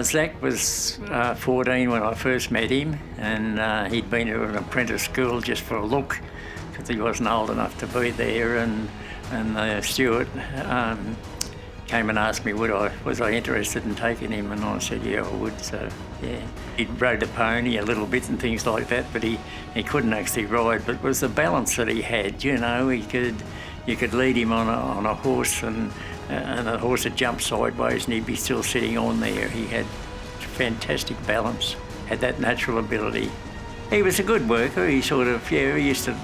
Zach was 14 when I first met him, and he'd been to an apprentice school just for a look because he wasn't old enough to be there. And the steward came and asked me was I interested in taking him, and I said yeah, I would. So yeah, he rode a pony a little bit and things like that, but he couldn't actually ride. But it was the balance that he had. You know, you could lead him on a horse and the horse would jump sideways and he'd be still sitting on there. He had fantastic balance, had that natural ability. He was a good worker. He used to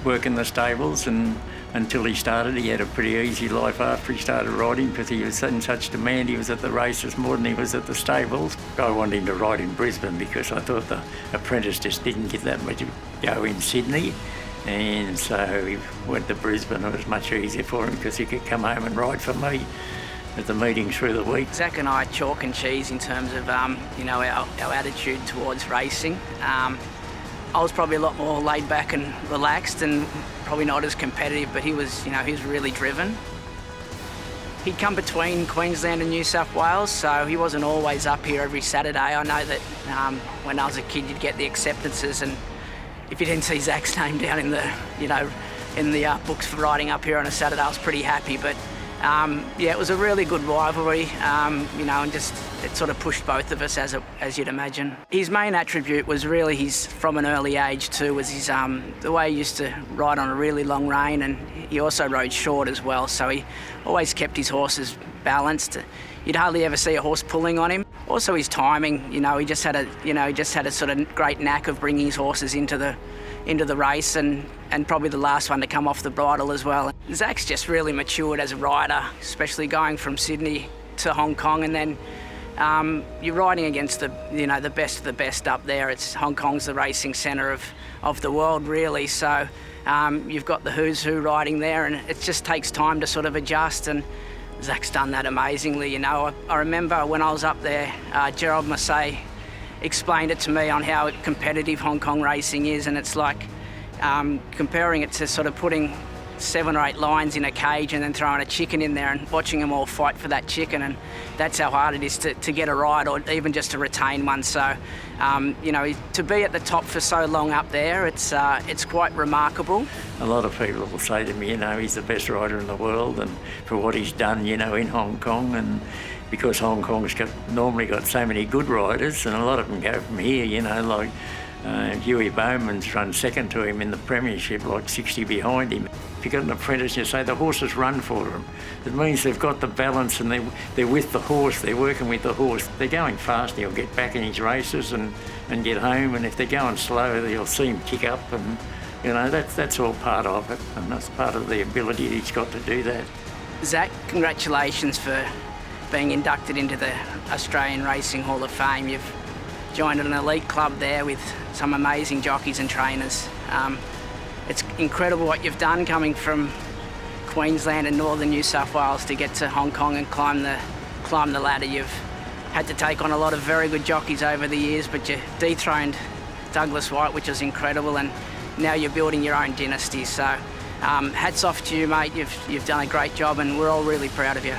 work in the stables, and until he started, he had a pretty easy life after he started riding because he was in such demand. He was at the races more than he was at the stables. I wanted him to ride in Brisbane because I thought the apprentice just didn't get that much to go in Sydney. And so he went to Brisbane. It was much easier for him because he could come home and ride for me at the meetings through the week. Zach and I chalk and cheese in terms of our attitude towards racing. I was probably a lot more laid back and relaxed and probably not as competitive, but he was really driven. He'd come between Queensland and New South Wales, so he wasn't always up here every Saturday. I know that when I was a kid, you'd get the acceptances, and if you didn't see Zach's name down in the books for riding up here on a Saturday, I was pretty happy. But it was a really good rivalry, and just it sort of pushed both of us, as you'd imagine. His main attribute was really from an early age too, was his the way he used to ride on a really long rein, and he also rode short as well. So he always kept his horses balanced. You'd hardly ever see a horse pulling on him. Also his timing, he just had a sort of great knack of bringing his horses into the race, and probably the last one to come off the bridle as well. Zach's just really matured as a rider, especially going from Sydney to Hong Kong, and then you're riding against the best of the best up there. Hong Kong's the racing centre of the world, really. So you've got the who's who riding there, and it just takes time to sort of adjust, and Zach's done that amazingly. I remember when I was up there, Gerald Massey explained it to me on how competitive Hong Kong racing is, and it's like comparing it to sort of putting 7 or 8 lions in a cage and then throwing a chicken in there and watching them all fight for that chicken, and that's how hard it is to get a ride, or even just to retain one. So to be at the top for so long up there, it's quite remarkable. A lot of people will say to me, he's the best rider in the world, and for what he's done, in Hong Kong, and because Hong Kong's normally got so many good riders, and a lot of them go from here, like Huey Bowman's run second to him in the premiership, like 60 behind him. If you've got an apprentice, you say the horses run for them. It means they've got the balance and they're with the horse, they're working with the horse. They're going fast, he'll get back in his races and get home, and if they're going slow, you'll see him kick up, and that's all part of it, and that's part of the ability he's got to do that. Zach, congratulations for being inducted into the Australian Racing Hall of Fame. You've joined an elite club there with some amazing jockeys and trainers. It's incredible what you've done, coming from Queensland and northern New South Wales to get to Hong Kong and climb the ladder. You've had to take on a lot of very good jockeys over the years, but you dethroned Douglas White, which was incredible, and now you're building your own dynasty. So hats off to you, mate. You've done a great job, and we're all really proud of you.